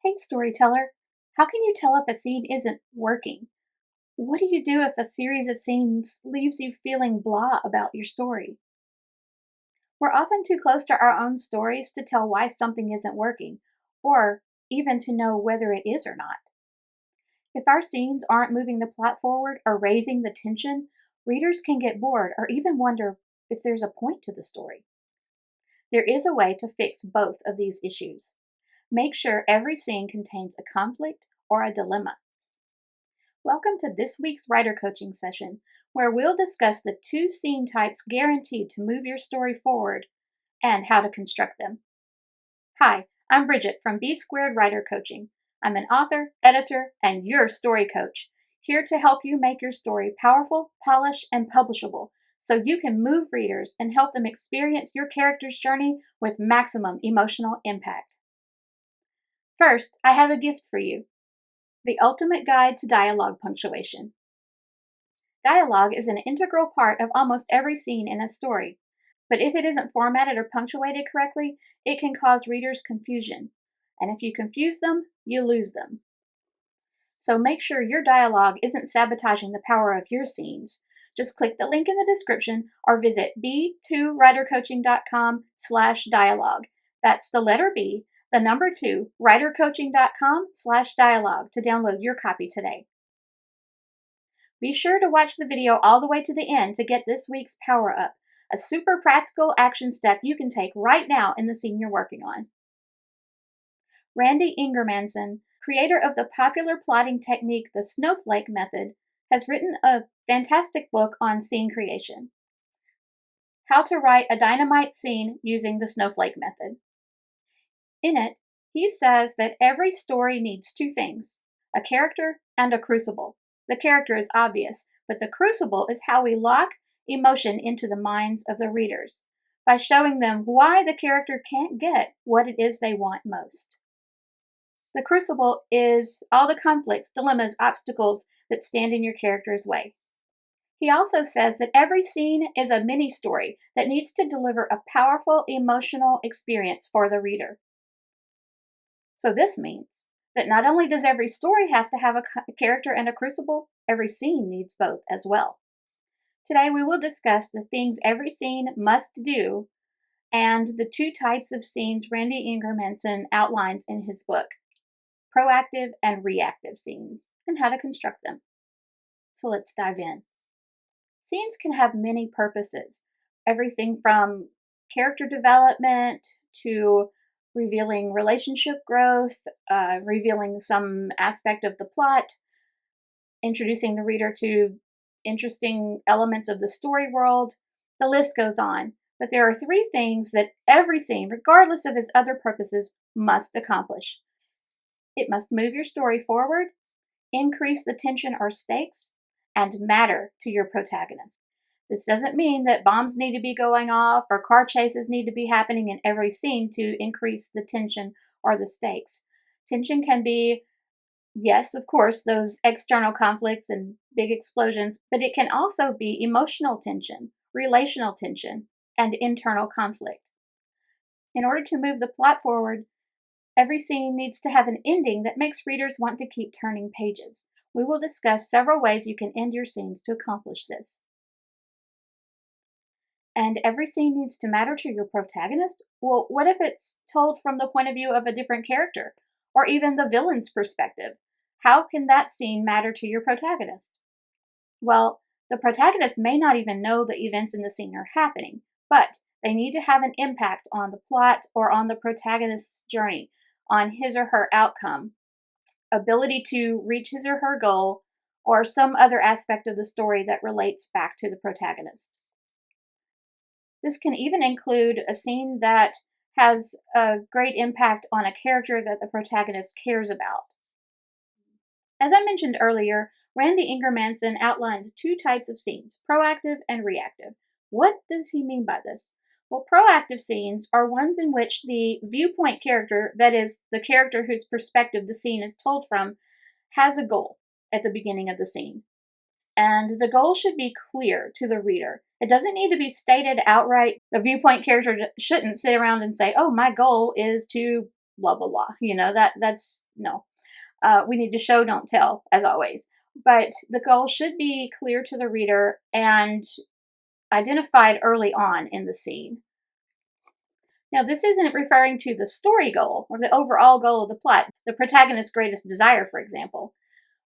Hey, storyteller, how can you tell if a scene isn't working? What do you do if a series of scenes leaves you feeling blah about your story? We're often too close to our own stories to tell why something isn't working, or even to know whether it is or not. If our scenes aren't moving the plot forward or raising the tension, readers can get bored or even wonder if there's a point to the story. There is a way to fix both of these issues. Make sure every scene contains a conflict or a dilemma. Welcome to this week's writer coaching session, where we'll discuss the 2 scene types guaranteed to move your story forward and how to construct them. Hi, I'm Bridget from B Squared Writer Coaching. I'm an author, editor, and your story coach, here to help you make your story powerful, polished, and publishable so you can move readers and help them experience your character's journey with maximum emotional impact. First, I have a gift for you. The Ultimate Guide to Dialogue Punctuation. Dialogue is an integral part of almost every scene in a story, but if it isn't formatted or punctuated correctly, it can cause readers confusion. And if you confuse them, you lose them. So make sure your dialogue isn't sabotaging the power of your scenes. Just click the link in the description or visit b2writercoaching.com/dialogue. That's the letter B, the number 2, writercoaching.com/dialogue to download your copy today. Be sure to watch the video all the way to the end to get this week's Power Up, a super practical action step you can take right now in the scene you're working on. Randy Ingermanson, creator of the popular plotting technique, the Snowflake Method, has written a fantastic book on scene creation. How to Write a Dynamite Scene Using the Snowflake Method. In it, he says that every story needs 2 things, a character and a crucible. The character is obvious, but the crucible is how we lock emotion into the minds of the readers by showing them why the character can't get what it is they want most. The crucible is all the conflicts, dilemmas, obstacles that stand in your character's way. He also says that every scene is a mini story that needs to deliver a powerful emotional experience for the reader. So this means that not only does every story have to have a character and a crucible, every scene needs both as well. Today we will discuss the things every scene must do and the 2 types of scenes Randy Ingermanson outlines in his book, proactive and reactive scenes, and how to construct them. So let's dive in. Scenes can have many purposes, everything from character development to revealing relationship growth, revealing some aspect of the plot, introducing the reader to interesting elements of the story world. The list goes on. But there are 3 things that every scene, regardless of its other purposes, must accomplish. It must move your story forward, increase the tension or stakes, and matter to your protagonist. This doesn't mean that bombs need to be going off or car chases need to be happening in every scene to increase the tension or the stakes. Tension can be, yes, of course, those external conflicts and big explosions, but it can also be emotional tension, relational tension, and internal conflict. In order to move the plot forward, every scene needs to have an ending that makes readers want to keep turning pages. We will discuss several ways you can end your scenes to accomplish this. And every scene needs to matter to your protagonist? Well, what if it's told from the point of view of a different character, or even the villain's perspective? How can that scene matter to your protagonist? Well, the protagonist may not even know the events in the scene are happening, but they need to have an impact on the plot or on the protagonist's journey, on his or her outcome, ability to reach his or her goal, or some other aspect of the story that relates back to the protagonist. This can even include a scene that has a great impact on a character that the protagonist cares about. As I mentioned earlier, Randy Ingermanson outlined 2 types of scenes, proactive and reactive. What does he mean by this? Well, proactive scenes are ones in which the viewpoint character, that is, the character whose perspective the scene is told from, has a goal at the beginning of the scene. And the goal should be clear to the reader. It doesn't need to be stated outright. The viewpoint character shouldn't sit around and say, oh, my goal is to blah, blah, blah. That's no. We need to show, don't tell, as always. But the goal should be clear to the reader and identified early on in the scene. Now, this isn't referring to the story goal or the overall goal of the plot, the protagonist's greatest desire, for example.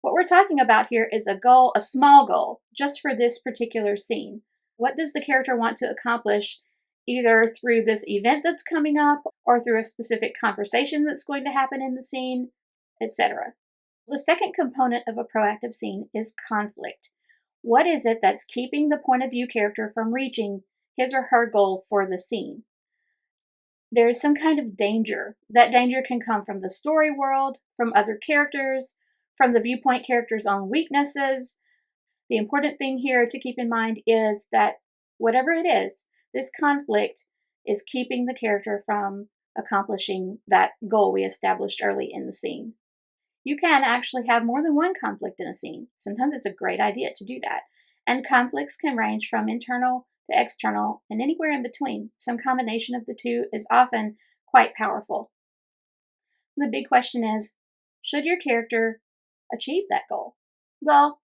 What we're talking about here is a goal, a small goal, just for this particular scene. What does the character want to accomplish, either through this event that's coming up or through a specific conversation that's going to happen in the scene, etc. The second component of a proactive scene is conflict. What is it that's keeping the point of view character from reaching his or her goal for the scene? There's some kind of danger. That danger can come from the story world, from other characters, from the viewpoint character's own weaknesses. The important thing here to keep in mind is that whatever it is, this conflict is keeping the character from accomplishing that goal we established early in the scene. You can actually have more than one conflict in a scene. Sometimes it's a great idea to do that. And conflicts can range from internal to external and anywhere in between. Some combination of the two is often quite powerful. The big question is, should your character achieve that goal? Well,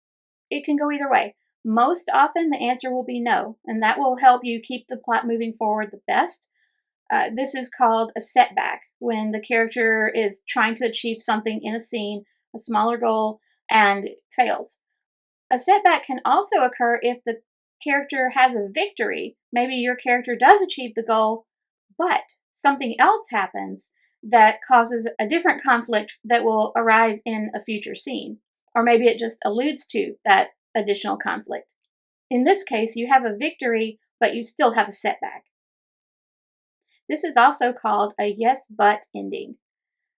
it can go either way. Most often the answer will be no, and that will help you keep the plot moving forward the best. This is called a setback, when the character is trying to achieve something in a scene, a smaller goal, and fails. A setback can also occur if the character has a victory. Maybe your character does achieve the goal, but something else happens that causes a different conflict that will arise in a future scene. Or maybe it just alludes to that additional conflict. In this case, you have a victory, but you still have a setback. This is also called a yes but ending,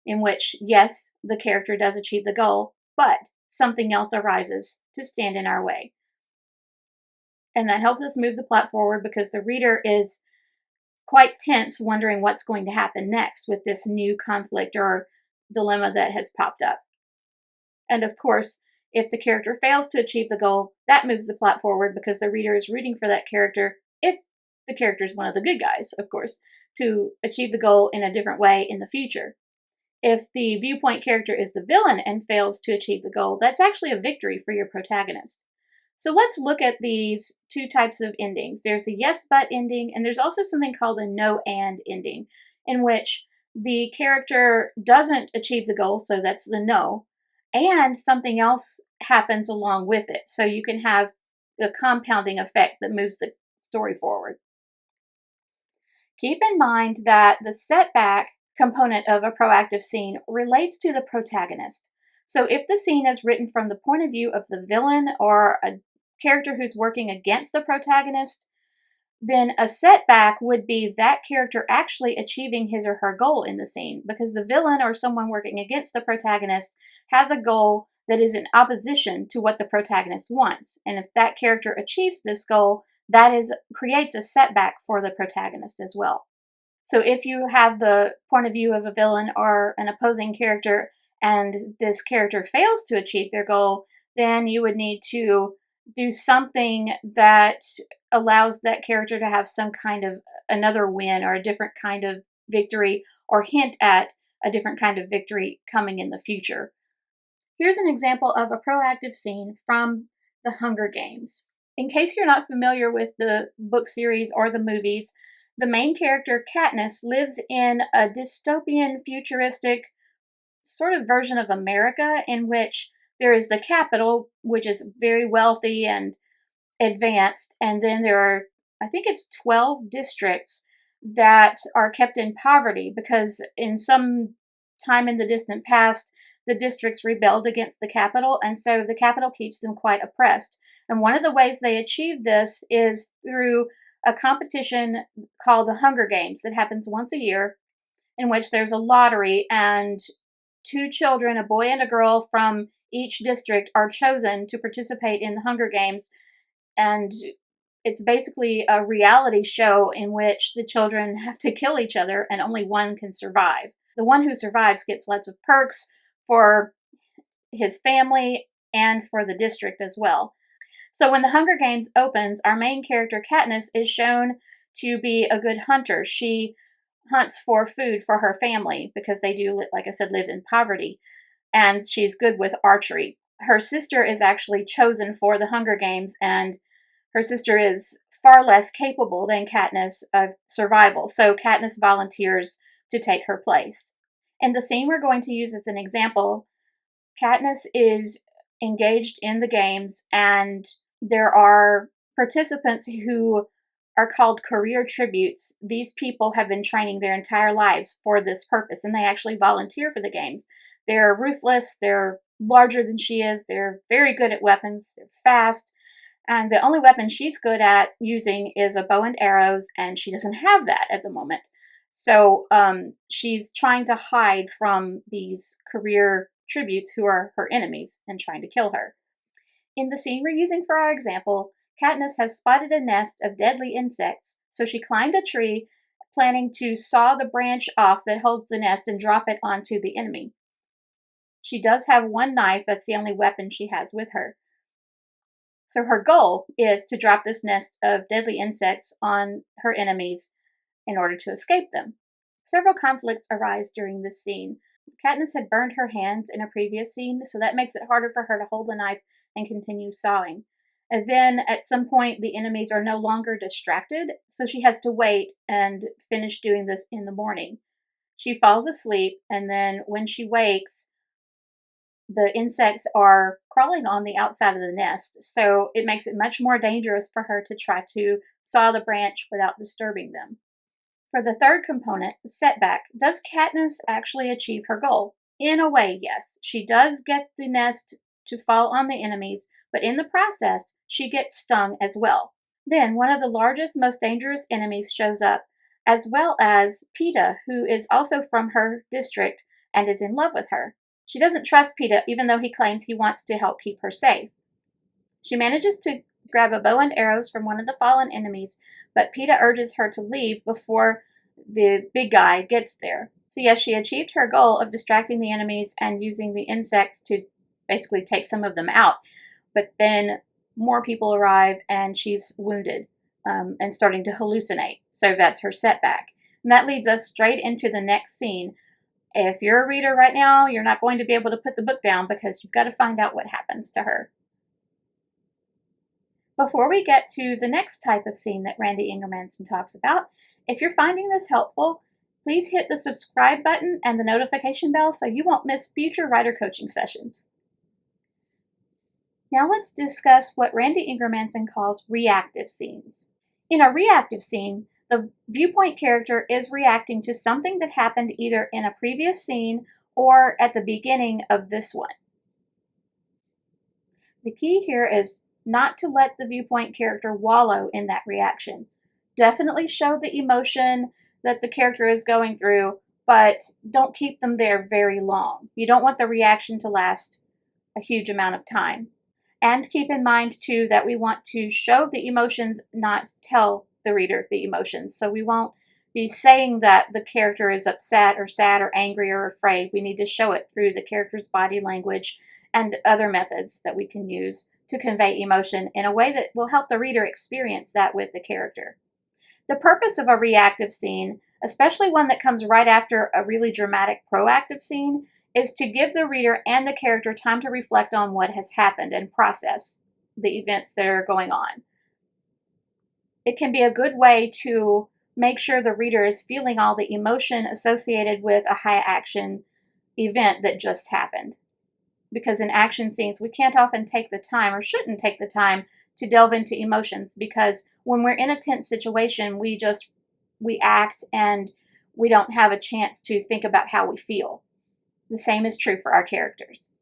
in which, yes, the character does achieve the goal, but something else arises to stand in our way. And that helps us move the plot forward because the reader is quite tense, wondering what's going to happen next with this new conflict or dilemma that has popped up. And of course, if the character fails to achieve the goal, that moves the plot forward because the reader is rooting for that character, if the character is one of the good guys, of course, to achieve the goal in a different way in the future. If the viewpoint character is the villain and fails to achieve the goal, that's actually a victory for your protagonist. So let's look at these two types of endings. There's the yes but ending, and there's also something called a no and ending, in which the character doesn't achieve the goal, so that's the no, and something else happens along with it. So you can have the compounding effect that moves the story forward. Keep in mind that the setback component of a proactive scene relates to the protagonist. So if the scene is written from the point of view of the villain or a character who's working against the protagonist, then a setback would be that character actually achieving his or her goal in the scene, because the villain or someone working against the protagonist has a goal that is in opposition to what the protagonist wants. And if that character achieves this goal, that creates a setback for the protagonist as well. So if you have the point of view of a villain or an opposing character and this character fails to achieve their goal, then you would need to do something that allows that character to have some kind of another win or a different kind of victory, or hint at a different kind of victory coming in the future. Here's an example of a proactive scene from The Hunger Games. In case you're not familiar with the book series or the movies, the main character, Katniss, lives in a dystopian, futuristic sort of version of America in which there is the capital, which is very wealthy and advanced, and then there are, I think it's 12 districts that are kept in poverty because in some time in the distant past, the districts rebelled against the capital, and so the capital keeps them quite oppressed. And one of the ways they achieve this is through a competition called the Hunger Games that happens once a year, in which there's a lottery and two children, a boy and a girl from each district, are chosen to participate in the Hunger Games. And it's basically a reality show in which the children have to kill each other and only one can survive. The one who survives gets lots of perks for his family and for the district as well. So when the Hunger Games opens, our main character, Katniss, is shown to be a good hunter. She hunts for food for her family because they do, like I said, live in poverty, and she's good with archery. Her sister is actually chosen for the Hunger Games, and her sister is far less capable than Katniss of survival, so Katniss volunteers to take her place. In the scene we're going to use as an example, Katniss is engaged in the games, and there are participants who are called career tributes. These people have been training their entire lives for this purpose, and they actually volunteer for the games. They're ruthless, they're larger than she is, they're very good at weapons, they're fast, and the only weapon she's good at using is a bow and arrows, and she doesn't have that at the moment. So she's trying to hide from these career tributes who are her enemies and trying to kill her. In the scene we're using for our example, Katniss has spotted a nest of deadly insects, so she climbed a tree, planning to saw the branch off that holds the nest and drop it onto the enemy. She does have one knife, that's the only weapon she has with her. So her goal is to drop this nest of deadly insects on her enemies in order to escape them. Several conflicts arise during this scene. Katniss had burned her hands in a previous scene, so that makes it harder for her to hold the knife and continue sawing. And then at some point, the enemies are no longer distracted, so she has to wait and finish doing this in the morning. She falls asleep, and then when she wakes, the insects are crawling on the outside of the nest, so it makes it much more dangerous for her to try to saw the branch without disturbing them. For the third component, setback, does Katniss actually achieve her goal? In a way, yes. She does get the nest to fall on the enemies, but in the process, she gets stung as well. Then, one of the largest, most dangerous enemies shows up, as well as Peeta, who is also from her district and is in love with her. She doesn't trust Peeta, even though he claims he wants to help keep her safe. She manages to grab a bow and arrows from one of the fallen enemies, but Peeta urges her to leave before the big guy gets there. So yes, she achieved her goal of distracting the enemies and using the insects to basically take some of them out. But then more people arrive and she's wounded and starting to hallucinate. So that's her setback. And that leads us straight into the next scene. If you're a reader right now, you're not going to be able to put the book down because you've got to find out what happens to her. Before we get to the next type of scene that Randy Ingermanson talks about, if you're finding this helpful, please hit the subscribe button and the notification bell so you won't miss future writer coaching sessions. Now let's discuss what Randy Ingermanson calls reactive scenes. In a reactive scene, the viewpoint character is reacting to something that happened either in a previous scene or at the beginning of this one. The key here is not to let the viewpoint character wallow in that reaction. Definitely show the emotion that the character is going through, but don't keep them there very long. You don't want the reaction to last a huge amount of time. And keep in mind, too, that we want to show the emotions, not tell the reader the emotions. So we won't be saying that the character is upset or sad or angry or afraid. We need to show it through the character's body language and other methods that we can use to convey emotion in a way that will help the reader experience that with the character. The purpose of a reactive scene, especially one that comes right after a really dramatic proactive scene, is to give the reader and the character time to reflect on what has happened and process the events that are going on. It can be a good way to make sure the reader is feeling all the emotion associated with a high action event that just happened. Because in action scenes, we can't often take the time, or shouldn't take the time, to delve into emotions, because when we're in a tense situation, we act and we don't have a chance to think about how we feel. The same is true for our characters.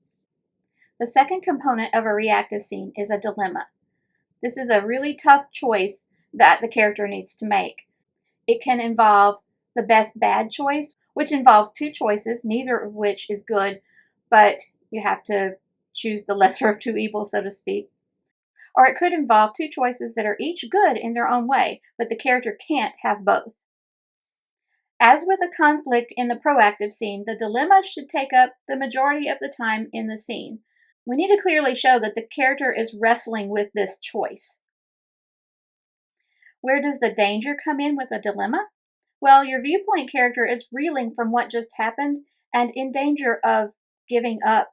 The second component of a reactive scene is a dilemma. This is a really tough choice that the character needs to make. It can involve the best bad choice, which involves two choices, neither of which is good, but you have to choose the lesser of two evils, so to speak. Or it could involve two choices that are each good in their own way, but the character can't have both. As with a conflict in the proactive scene, the dilemma should take up the majority of the time in the scene. We need to clearly show that the character is wrestling with this choice. Where does the danger come in with a dilemma? Well, your viewpoint character is reeling from what just happened and in danger of giving up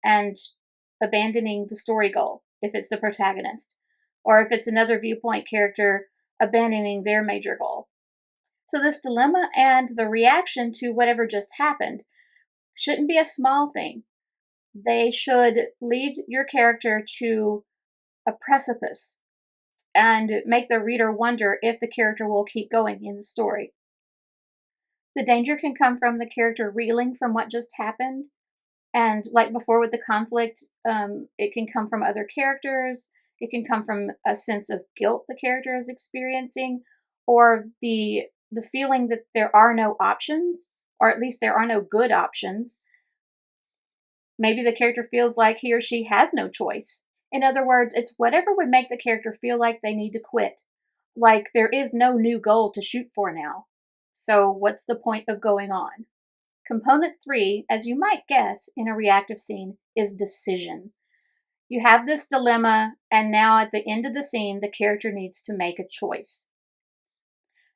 and abandoning the story goal if it's the protagonist, or if it's another viewpoint character, abandoning their major goal. So, this dilemma and the reaction to whatever just happened shouldn't be a small thing. They should lead your character to a precipice and make the reader wonder if the character will keep going in the story. The danger can come from the character reeling from what just happened. And like before with the conflict, it can come from other characters. It can come from a sense of guilt the character is experiencing, or the feeling that there are no options, or at least there are no good options. Maybe the character feels like he or she has no choice. In other words, it's whatever would make the character feel like they need to quit, like there is no new goal to shoot for now. So, what's the point of going on? Component 3, as you might guess in a reactive scene, is decision. You have this dilemma, and now at the end of the scene, the character needs to make a choice.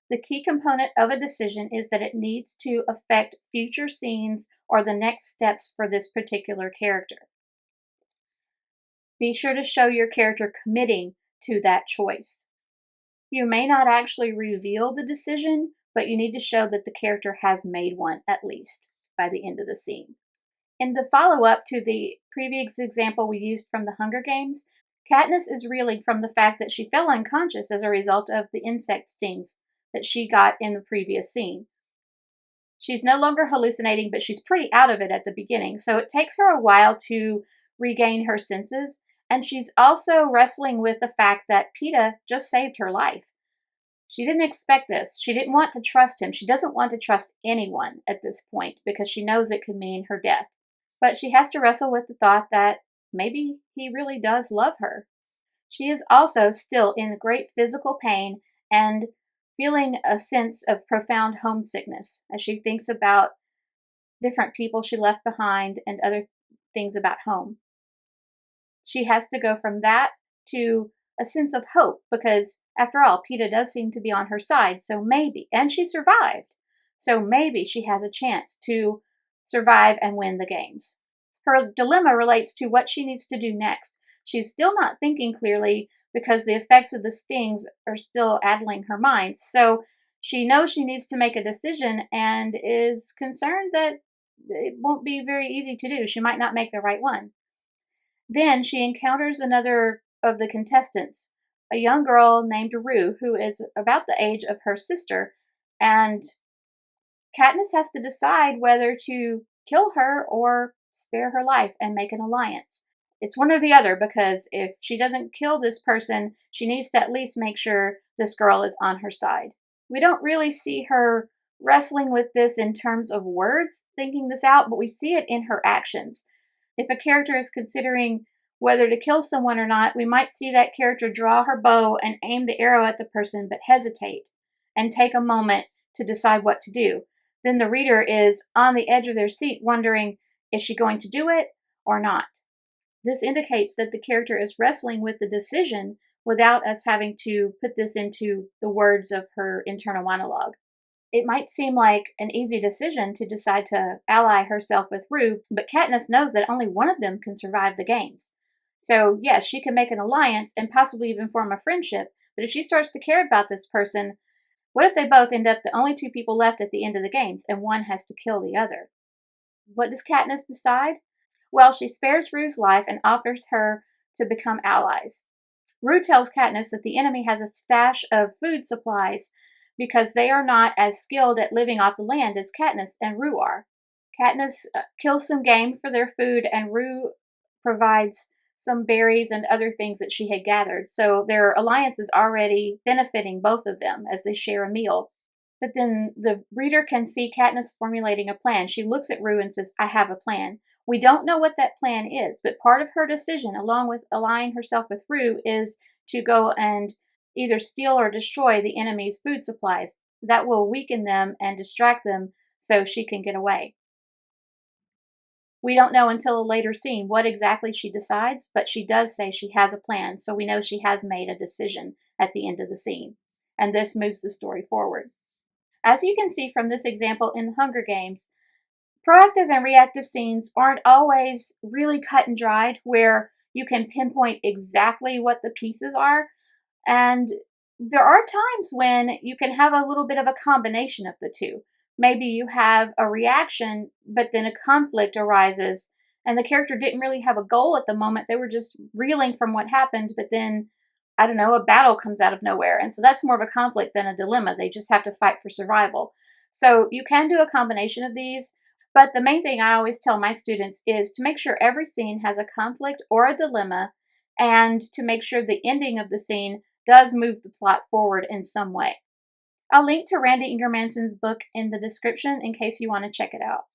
The key component of a decision is that it needs to affect future scenes or the next steps for this particular character. Be sure to show your character committing to that choice. You may not actually reveal the decision, but you need to show that the character has made one at least by the end of the scene. In the follow-up to the previous example we used from the Hunger Games, Katniss is reeling from the fact that she fell unconscious as a result of the insect stings that she got in the previous scene. She's no longer hallucinating, but she's pretty out of it at the beginning, so it takes her a while to regain her senses, and she's also wrestling with the fact that Peeta just saved her life. She didn't expect this. She didn't want to trust him. She doesn't want to trust anyone at this point because she knows it could mean her death. But she has to wrestle with the thought that maybe he really does love her. She is also still in great physical pain and feeling a sense of profound homesickness as she thinks about different people she left behind and other things about home. She has to go from that to a sense of hope because, after all, Peeta does seem to be on her side, so maybe, and she survived, so maybe she has a chance to survive and win the games. Her dilemma relates to what she needs to do next. She's still not thinking clearly because the effects of the stings are still addling her mind, so she knows she needs to make a decision and is concerned that it won't be very easy to do. She might not make the right one. Then she encounters another of the contestants, a young girl named Rue, who is about the age of her sister, and Katniss has to decide whether to kill her or spare her life and make an alliance. It's one or the other because if she doesn't kill this person, she needs to at least make sure this girl is on her side. We don't really see her wrestling with this in terms of words, thinking this out, but we see it in her actions. If a character is considering whether to kill someone or not, we might see that character draw her bow and aim the arrow at the person, but hesitate and take a moment to decide what to do. Then the reader is on the edge of their seat wondering, is she going to do it or not? This indicates that the character is wrestling with the decision without us having to put this into the words of her internal monologue. It might seem like an easy decision to decide to ally herself with Rue, but Katniss knows that only one of them can survive the games. So, yes, she can make an alliance and possibly even form a friendship, but if she starts to care about this person, what if they both end up the only two people left at the end of the games and one has to kill the other? What does Katniss decide? Well, she spares Rue's life and offers her to become allies. Rue tells Katniss that the enemy has a stash of food supplies because they are not as skilled at living off the land as Katniss and Rue are. Katniss kills some game for their food, and Rue provides some berries and other things that she had gathered. So their alliance is already benefiting both of them as they share a meal. But then the reader can see Katniss formulating a plan. She looks at Rue and says, I have a plan. We don't know what that plan is, but part of her decision, along with allying herself with Rue, is to go and either steal or destroy the enemy's food supplies. That will weaken them and distract them so she can get away. We don't know until a later scene what exactly she decides, but she does say she has a plan, so we know she has made a decision at the end of the scene. And this moves the story forward. As you can see from this example in the Hunger Games, proactive and reactive scenes aren't always really cut and dried where you can pinpoint exactly what the pieces are. And there are times when you can have a little bit of a combination of the two. Maybe you have a reaction, but then a conflict arises, and the character didn't really have a goal at the moment. They were just reeling from what happened, but then, I don't know, a battle comes out of nowhere. And so that's more of a conflict than a dilemma. They just have to fight for survival. So you can do a combination of these, but the main thing I always tell my students is to make sure every scene has a conflict or a dilemma, and to make sure the ending of the scene does move the plot forward in some way. I'll link to Randy Ingermanson's book in the description in case you want to check it out.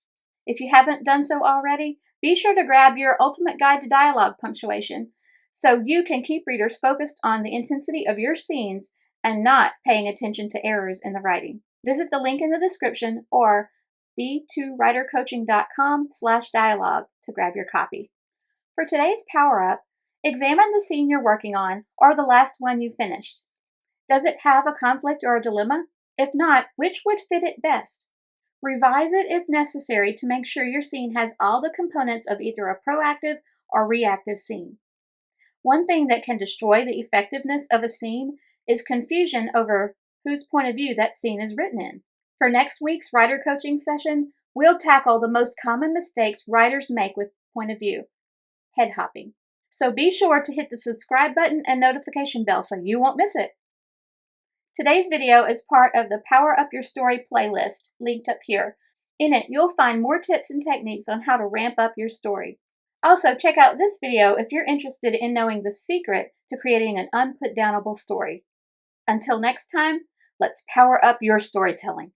If you haven't done so already, be sure to grab your Ultimate Guide to Dialogue Punctuation so you can keep readers focused on the intensity of your scenes and not paying attention to errors in the writing. Visit the link in the description or b2writercoaching.com/dialogue to grab your copy. For today's Power Up, examine the scene you're working on or the last one you finished. Does it have a conflict or a dilemma? If not, which would fit it best? Revise it if necessary to make sure your scene has all the components of either a proactive or reactive scene. One thing that can destroy the effectiveness of a scene is confusion over whose point of view that scene is written in. For next week's writer coaching session, we'll tackle the most common mistakes writers make with point of view: head hopping. So be sure to hit the subscribe button and notification bell so you won't miss it. Today's video is part of the Power Up Your Story playlist, linked up here. In it, you'll find more tips and techniques on how to ramp up your story. Also, check out this video if you're interested in knowing the secret to creating an unputdownable story. Until next time, let's power up your storytelling.